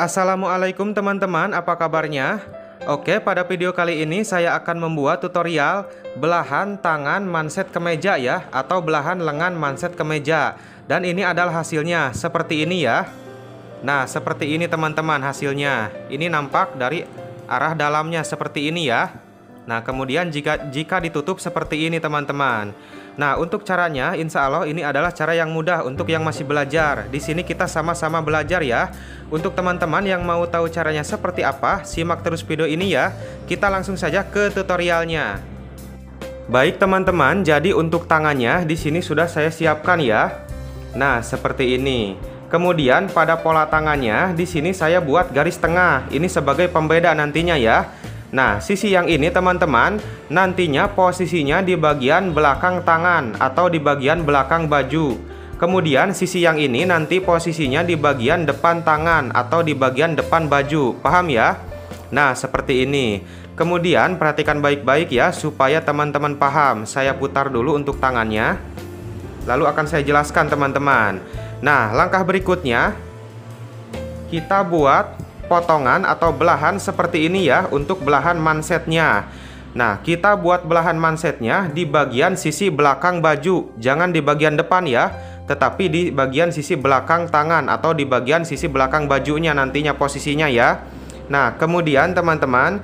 Assalamualaikum teman-teman, apa kabarnya? Oke, pada video kali ini saya akan membuat tutorial belahan tangan manset kemeja ya, atau belahan lengan manset kemeja. Dan ini adalah hasilnya, seperti ini ya. Nah, seperti ini teman-teman hasilnya. Ini nampak dari arah dalamnya seperti ini ya. Nah, kemudian jika ditutup seperti ini teman-teman. Nah, untuk caranya insya Allah ini adalah cara yang mudah untuk yang masih belajar. Di sini kita sama-sama belajar ya. Untuk teman-teman yang mau tahu caranya seperti apa, simak terus video ini ya. Kita langsung saja ke tutorialnya. Baik teman-teman, jadi untuk tangannya di sini sudah saya siapkan ya. Nah, seperti ini. Kemudian pada pola tangannya di sini saya buat garis tengah. Ini sebagai pembeda nantinya ya. Nah, sisi yang ini teman-teman, nantinya posisinya di bagian belakang tangan atau di bagian belakang baju. Kemudian sisi yang ini nanti posisinya di bagian depan tangan atau di bagian depan baju. Paham ya? Nah, seperti ini. Kemudian perhatikan baik-baik ya supaya teman-teman paham. Saya putar dulu untuk tangannya. Lalu akan saya jelaskan teman-teman. Nah, langkah berikutnya kita buat potongan atau belahan seperti ini ya untuk belahan mansetnya. Nah, kita buat belahan mansetnya di bagian sisi belakang baju, jangan di bagian depan ya, tetapi di bagian sisi belakang tangan atau di bagian sisi belakang bajunya nantinya posisinya ya. Nah, kemudian teman-teman,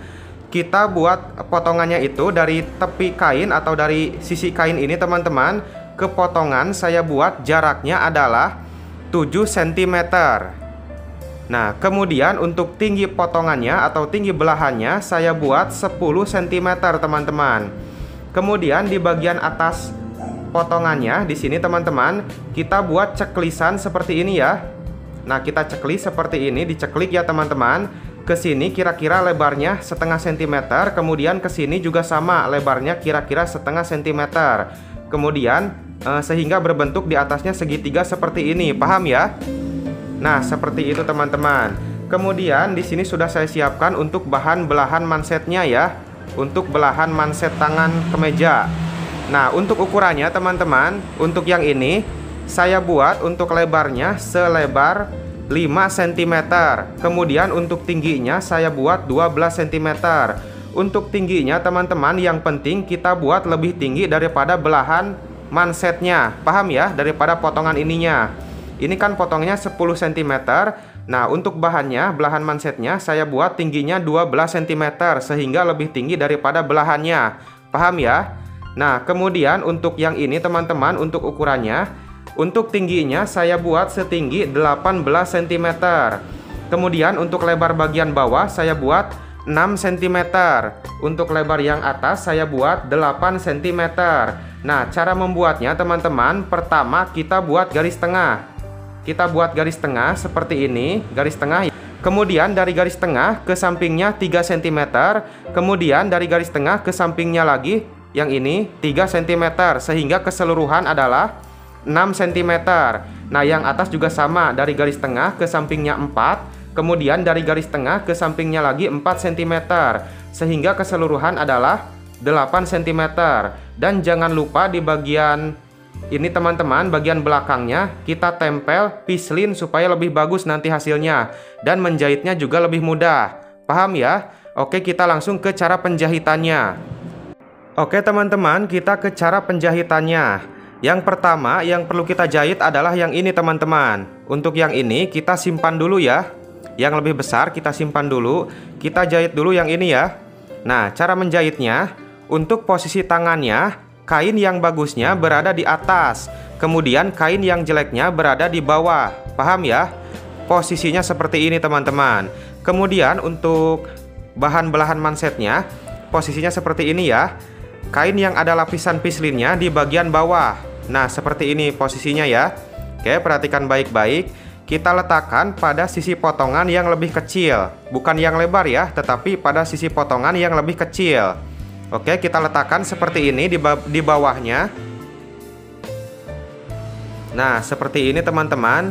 kita buat potongannya itu dari tepi kain atau dari sisi kain ini teman-teman. Ke potongan saya buat jaraknya adalah 7 cm. Nah, kemudian untuk tinggi potongannya atau tinggi belahannya saya buat 10 cm teman-teman. Kemudian di bagian atas potongannya di sini teman-teman, kita buat ceklisan seperti ini ya. Nah, kita ceklis seperti ini, diceklik ya teman-teman. Ke sini kira-kira lebarnya setengah sentimeter, kemudian ke sini juga sama, lebarnya kira-kira setengah sentimeter. Kemudian sehingga berbentuk di atasnya segitiga seperti ini, paham ya? Nah, seperti itu teman-teman. Kemudian di sini sudah saya siapkan untuk bahan belahan mansetnya ya. Untuk belahan manset tangan kemeja. Nah, untuk ukurannya teman-teman, untuk yang ini saya buat untuk lebarnya selebar 5 cm. Kemudian untuk tingginya saya buat 12 cm. Untuk tingginya teman-teman, yang penting kita buat lebih tinggi daripada belahan mansetnya. Paham ya? Daripada potongan ininya. Ini kan potongnya 10 cm. Nah, untuk bahannya, belahan mansetnya saya buat tingginya 12 cm sehingga lebih tinggi daripada belahannya. Paham ya? Nah, kemudian untuk yang ini teman-teman, untuk ukurannya, untuk tingginya saya buat setinggi 18 cm. Kemudian untuk lebar bagian bawah saya buat 6 cm. Untuk lebar yang atas saya buat 8 cm. Nah, cara membuatnya teman-teman, pertama kita buat garis tengah. Kita buat garis tengah seperti ini, garis tengah. Kemudian dari garis tengah ke sampingnya 3 cm. Kemudian dari garis tengah ke sampingnya lagi, yang ini 3 cm. Sehingga keseluruhan adalah 6 cm. Nah, yang atas juga sama, dari garis tengah ke sampingnya 4. Kemudian dari garis tengah ke sampingnya lagi 4 cm. Sehingga keseluruhan adalah 8 cm. Dan jangan lupa di bagian ini teman-teman, bagian belakangnya kita tempel pislin supaya lebih bagus nanti hasilnya. Dan menjahitnya juga lebih mudah. Paham ya? Oke, kita langsung ke cara penjahitannya. Oke teman-teman, kita ke cara penjahitannya. Yang pertama yang perlu kita jahit adalah yang ini teman-teman. Untuk yang ini kita simpan dulu ya. Yang lebih besar kita simpan dulu. Kita jahit dulu yang ini ya. Nah, cara menjahitnya, untuk posisi tangannya, kain yang bagusnya berada di atas, kemudian kain yang jeleknya berada di bawah. Paham ya? Posisinya seperti ini teman-teman. Kemudian untuk bahan belahan mansetnya, posisinya seperti ini ya. Kain yang ada lapisan pislinnya di bagian bawah. Nah, seperti ini posisinya ya. Oke, perhatikan baik-baik. Kita letakkan pada sisi potongan yang lebih kecil. Bukan yang lebar ya, tetapi pada sisi potongan yang lebih kecil. Oke, kita letakkan seperti ini di bawahnya. Nah, seperti ini teman-teman.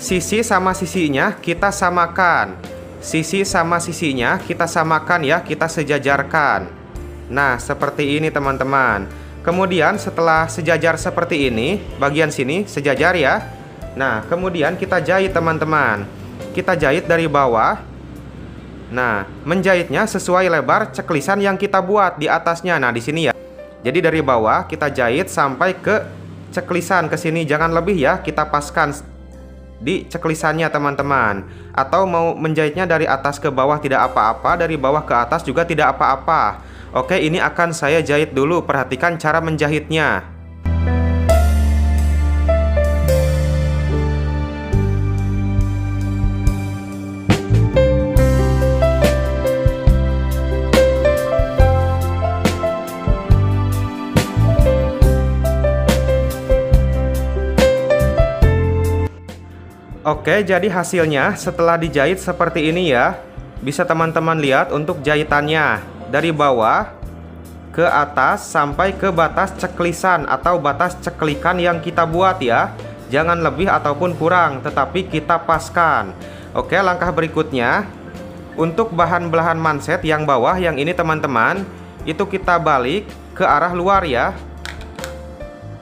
Sisi sama sisinya kita samakan. Sisi sama sisinya kita samakan ya, kita sejajarkan. Nah, seperti ini teman-teman. Kemudian setelah sejajar seperti ini, bagian sini sejajar ya. Nah, kemudian kita jahit teman-teman. kita jahit dari bawah. Nah, menjahitnya sesuai lebar ceklisan yang kita buat di atasnya. Nah, di sini ya. Jadi dari bawah kita jahit sampai ke ceklisan ke sini, jangan lebih ya, kita paskan di ceklisannya teman-teman. Atau mau menjahitnya dari atas ke bawah tidak apa-apa, dari bawah ke atas juga tidak apa-apa. Oke, ini akan saya jahit dulu, perhatikan cara menjahitnya. Oke, jadi hasilnya setelah dijahit seperti ini ya. Bisa teman-teman lihat untuk jahitannya dari bawah ke atas sampai ke batas ceklisan atau batas ceklikan yang kita buat ya. Jangan lebih ataupun kurang, tetapi kita paskan. Oke, langkah berikutnya untuk bahan belahan manset yang bawah yang ini teman-teman, itu kita balik ke arah luar ya.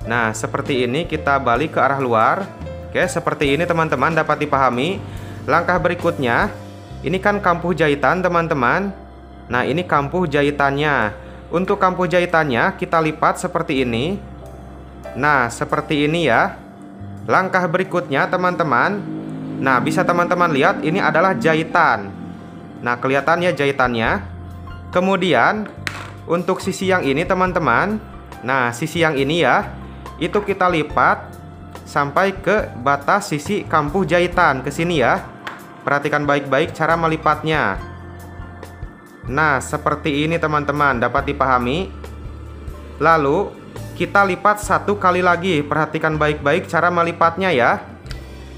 Nah, seperti ini kita balik ke arah luar. Oke, seperti ini teman-teman, dapat dipahami. Langkah berikutnya, ini kan kampuh jahitan teman-teman. Nah, ini kampuh jahitannya. Untuk kampuh jahitannya kita lipat seperti ini. Nah, seperti ini ya. Langkah berikutnya teman-teman. Nah, bisa teman-teman lihat ini adalah jahitan. Nah, kelihatannya jahitannya. Kemudian untuk sisi yang ini teman-teman. Nah, sisi yang ini ya, itu kita lipat sampai ke batas sisi kampuh jahitan ke sini ya. Perhatikan baik-baik cara melipatnya. Nah, seperti ini teman-teman, dapat dipahami. Lalu kita lipat satu kali lagi. Perhatikan baik-baik cara melipatnya ya.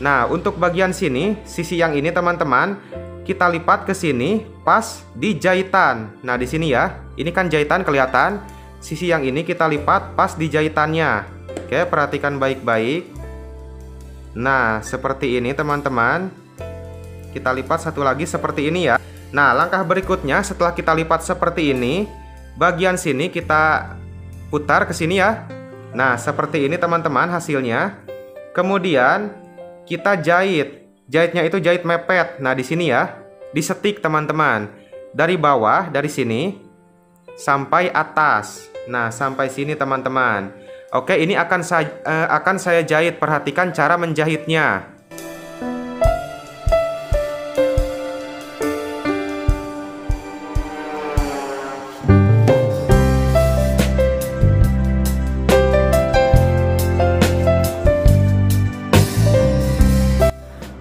Nah, untuk bagian sini, sisi yang ini teman-teman, kita lipat ke sini pas di jahitan. Nah, di sini ya. Ini kan jahitan kelihatan. Sisi yang ini kita lipat pas di jahitannya. Oke, perhatikan baik-baik. Nah, seperti ini teman-teman. Kita lipat satu lagi seperti ini ya. Nah, langkah berikutnya setelah kita lipat seperti ini, bagian sini kita putar ke sini ya. Nah, seperti ini teman-teman hasilnya. Kemudian kita jahit. Jahitnya itu jahit mepet. Nah, di sini ya. Disetik teman-teman. Dari bawah, dari sini sampai atas. Nah, sampai sini teman-teman. Oke, ini akan saya jahit. Perhatikan cara menjahitnya.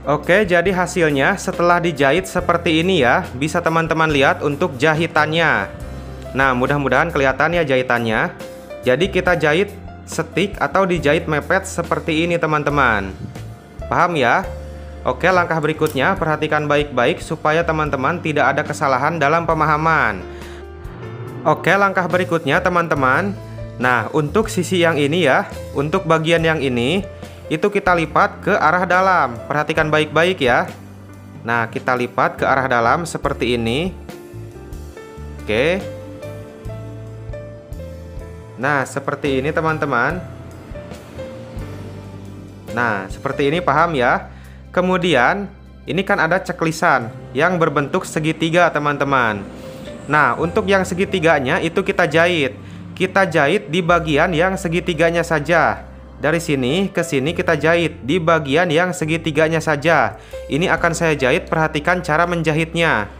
Oke, jadi hasilnya setelah dijahit seperti ini ya. Bisa teman-teman lihat untuk jahitannya. Nah, mudah-mudahan kelihatan ya jahitannya. Jadi kita jahit setik atau dijahit mepet seperti ini teman-teman. Paham ya? Oke, langkah berikutnya perhatikan baik-baik supaya teman-teman tidak ada kesalahan dalam pemahaman. Oke, langkah berikutnya teman-teman. Nah, untuk sisi yang ini ya, untuk bagian yang ini, itu kita lipat ke arah dalam. Perhatikan baik-baik ya. Nah, kita lipat ke arah dalam seperti ini. Oke. Nah, seperti ini teman-teman. Nah, seperti ini, paham ya? Kemudian, ini kan ada ceklisan yang berbentuk segitiga teman-teman. Nah, untuk yang segitiganya itu kita jahit. Kita jahit di bagian yang segitiganya saja. Dari sini ke sini kita jahit di bagian yang segitiganya saja. Ini akan saya jahit, perhatikan cara menjahitnya.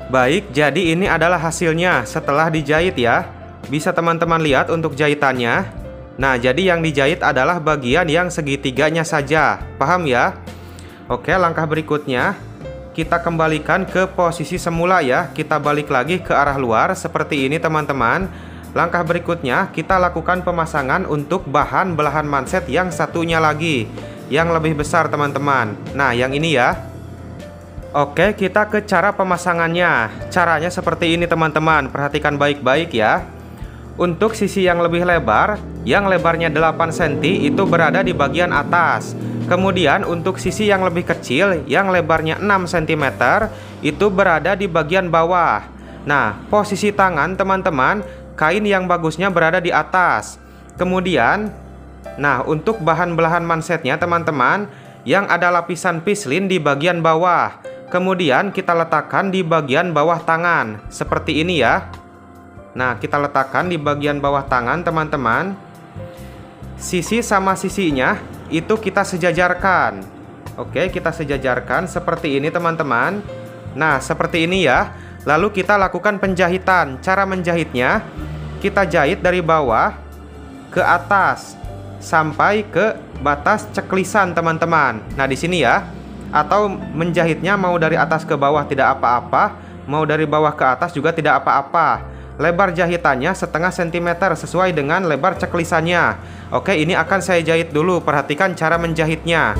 Baik, jadi ini adalah hasilnya setelah dijahit ya. Bisa teman-teman lihat untuk jahitannya. Nah, jadi yang dijahit adalah bagian yang segitiganya saja. Paham ya? Oke, langkah berikutnya kita kembalikan ke posisi semula ya. Kita balik lagi ke arah luar seperti ini teman-teman. Langkah berikutnya kita lakukan pemasangan untuk bahan belahan manset yang satunya lagi, yang lebih besar teman-teman. Nah, yang ini ya. Oke, kita ke cara pemasangannya. Caranya seperti ini teman-teman. Perhatikan baik-baik ya. Untuk sisi yang lebih lebar, yang lebarnya 8 cm itu berada di bagian atas. Kemudian untuk sisi yang lebih kecil, yang lebarnya 6 cm itu berada di bagian bawah. Nah, posisi tangan teman-teman, kain yang bagusnya berada di atas. Kemudian, nah untuk bahan belahan mansetnya teman-teman, yang ada lapisan pislin di bagian bawah. Kemudian kita letakkan di bagian bawah tangan, seperti ini ya. Nah, kita letakkan di bagian bawah tangan teman-teman. Sisi sama sisinya itu kita sejajarkan. Oke, kita sejajarkan seperti ini teman-teman. Nah, seperti ini ya. Lalu kita lakukan penjahitan. Cara menjahitnya, kita jahit dari bawah ke atas sampai ke batas ceklisan teman-teman. Nah, di sini ya. Atau menjahitnya mau dari atas ke bawah tidak apa-apa, mau dari bawah ke atas juga tidak apa-apa. Lebar jahitannya setengah sentimeter sesuai dengan lebar ceklisannya. Oke, ini akan saya jahit dulu. Perhatikan cara menjahitnya.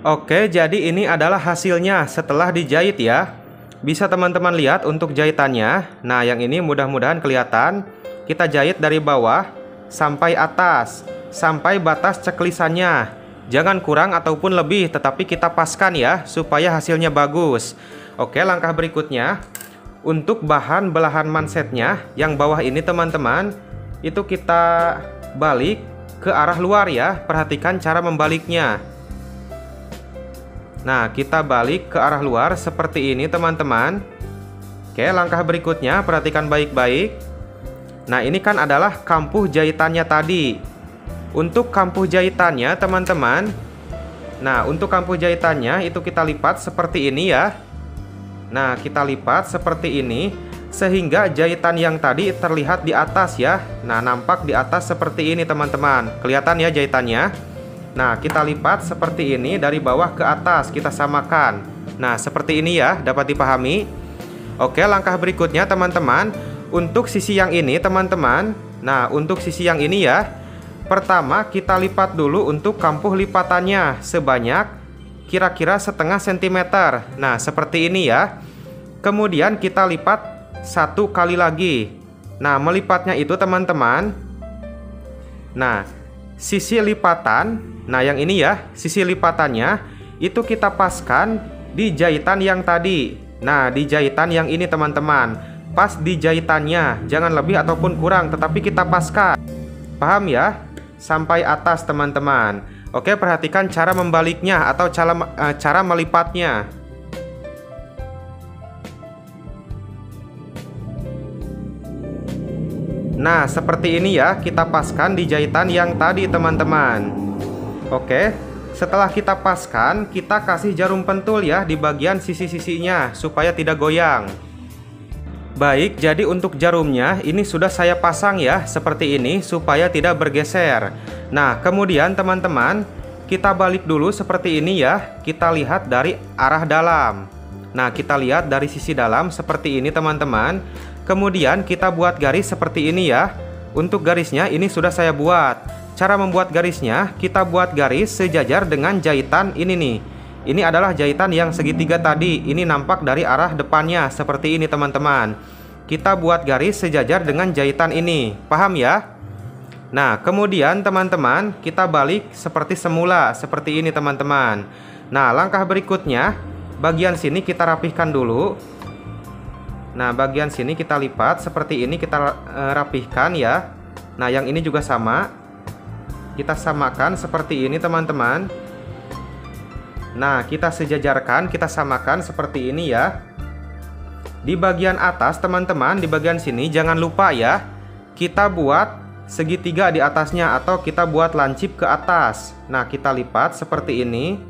Oke, jadi ini adalah hasilnya setelah dijahit ya. Bisa teman-teman lihat untuk jahitannya. Nah, yang ini mudah-mudahan kelihatan. Kita jahit dari bawah sampai atas, sampai batas ceklisannya. Jangan kurang ataupun lebih, tetapi kita paskan ya, supaya hasilnya bagus. Oke, langkah berikutnya. Untuk bahan belahan mansetnya, yang bawah ini teman-teman, itu kita balik ke arah luar ya. Perhatikan cara membaliknya. Nah, kita balik ke arah luar seperti ini teman-teman. Oke, langkah berikutnya perhatikan baik-baik. Nah, ini kan adalah kampuh jahitannya tadi. Untuk kampuh jahitannya teman-teman, nah untuk kampuh jahitannya itu kita lipat seperti ini ya. Nah, kita lipat seperti ini sehingga jahitan yang tadi terlihat di atas ya. Nah, nampak di atas seperti ini teman-teman. Kelihatan ya jahitannya. Nah, kita lipat seperti ini dari bawah ke atas, kita samakan. Nah, seperti ini ya, dapat dipahami. Oke, langkah berikutnya teman-teman, untuk sisi yang ini teman-teman. Nah, untuk sisi yang ini ya, pertama kita lipat dulu untuk kampuh lipatannya sebanyak kira-kira setengah sentimeter. Nah, seperti ini ya. Kemudian kita lipat satu kali lagi. Nah, melipatnya itu teman-teman. Nah, sisi lipatan, nah yang ini ya, sisi lipatannya itu kita paskan di jahitan yang tadi. Nah, di jahitan yang ini teman-teman, pas di jahitannya, jangan lebih ataupun kurang, tetapi kita paskan. Paham ya? Sampai atas teman-teman. Oke, perhatikan cara membaliknya atau cara melipatnya. Nah, seperti ini ya, kita paskan di jahitan yang tadi teman-teman. Oke, setelah kita paskan, kita kasih jarum pentul ya di bagian sisi-sisinya supaya tidak goyang. Baik, jadi untuk jarumnya ini sudah saya pasang ya, seperti ini supaya tidak bergeser. Nah, kemudian teman-teman, kita balik dulu seperti ini ya. Kita lihat dari arah dalam. Nah, kita lihat dari sisi dalam seperti ini teman-teman. Kemudian kita buat garis seperti ini ya. Untuk garisnya ini sudah saya buat. Cara membuat garisnya, kita buat garis sejajar dengan jahitan ini nih. Ini adalah jahitan yang segitiga tadi. Ini nampak dari arah depannya seperti ini teman-teman. Kita buat garis sejajar dengan jahitan ini. Paham ya? Nah, kemudian teman-teman, kita balik seperti semula, seperti ini teman-teman. Nah, langkah berikutnya, bagian sini kita rapihkan dulu. Nah, bagian sini kita lipat seperti ini, kita rapihkan ya. Nah, yang ini juga sama. Kita samakan seperti ini teman-teman. Nah, kita sejajarkan, kita samakan seperti ini ya. Di bagian atas teman-teman, di bagian sini jangan lupa ya, kita buat segitiga di atasnya atau kita buat lancip ke atas. Nah, kita lipat seperti ini.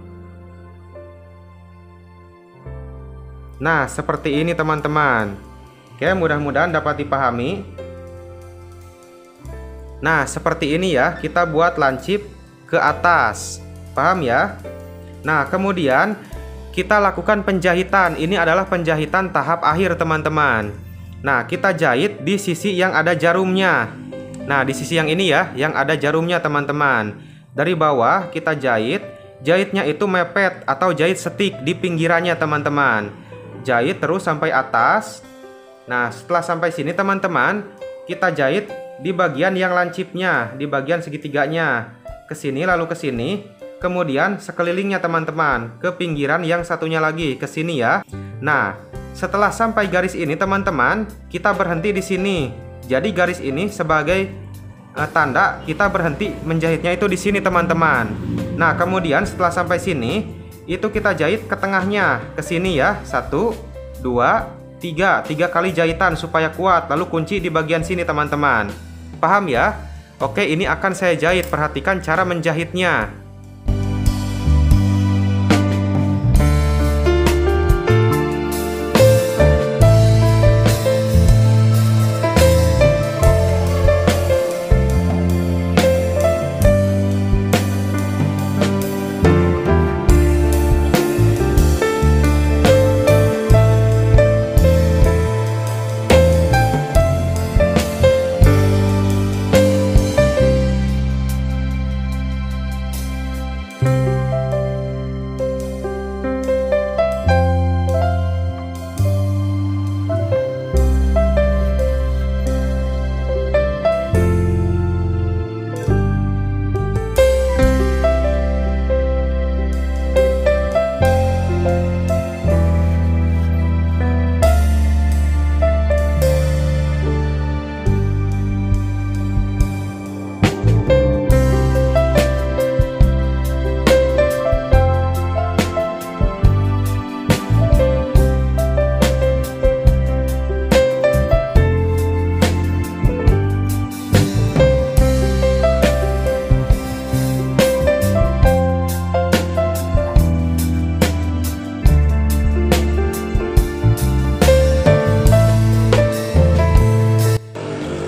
Nah, seperti ini teman-teman. Oke, mudah-mudahan dapat dipahami. Nah, seperti ini ya, kita buat lancip ke atas. Paham ya? Nah, kemudian kita lakukan penjahitan. Ini adalah penjahitan tahap akhir teman-teman. Nah, kita jahit di sisi yang ada jarumnya. Nah, di sisi yang ini ya, yang ada jarumnya teman-teman. Dari bawah kita jahit. Jahitnya itu mepet atau jahit setik di pinggirannya teman-teman. Jahit terus sampai atas. Nah, setelah sampai sini teman-teman, kita jahit di bagian yang lancipnya, di bagian segitiganya. Ke sini lalu ke sini, kemudian sekelilingnya teman-teman, ke pinggiran yang satunya lagi, ke sini ya. Nah, setelah sampai garis ini teman-teman, kita berhenti di sini. Jadi garis ini sebagai tanda kita berhenti menjahitnya itu di sini teman-teman. Nah, kemudian setelah sampai sini, itu kita jahit ke tengahnya, ke sini ya. 1, 2, 3 kali jahitan supaya kuat, lalu kunci di bagian sini teman-teman. Paham ya? Oke, ini akan saya jahit. Perhatikan cara menjahitnya.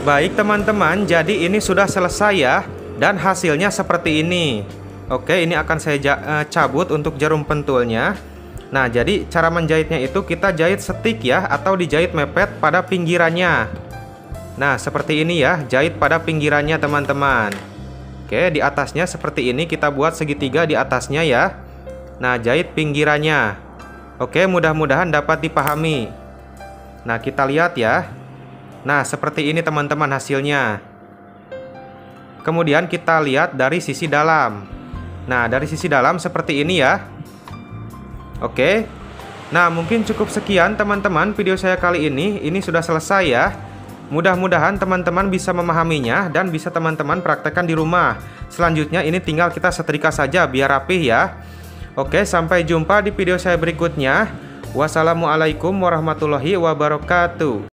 Baik teman-teman, jadi ini sudah selesai ya, dan hasilnya seperti ini. Oke, ini akan saya cabut untuk jarum pentulnya. Nah, jadi cara menjahitnya itu kita jahit stick ya, atau dijahit mepet pada pinggirannya. Nah, seperti ini ya, jahit pada pinggirannya teman-teman. Oke, di atasnya seperti ini, kita buat segitiga di atasnya ya. Nah, jahit pinggirannya. Oke, mudah-mudahan dapat dipahami. Nah, kita lihat ya. Nah, seperti ini teman-teman hasilnya. Kemudian kita lihat dari sisi dalam. Nah, dari sisi dalam seperti ini ya. Oke. Nah, mungkin cukup sekian teman-teman video saya kali ini. Ini sudah selesai ya. Mudah-mudahan teman-teman bisa memahaminya dan bisa teman-teman praktekkan di rumah. Selanjutnya ini tinggal kita setrika saja biar rapih ya. Oke, sampai jumpa di video saya berikutnya. Wassalamualaikum warahmatullahi wabarakatuh.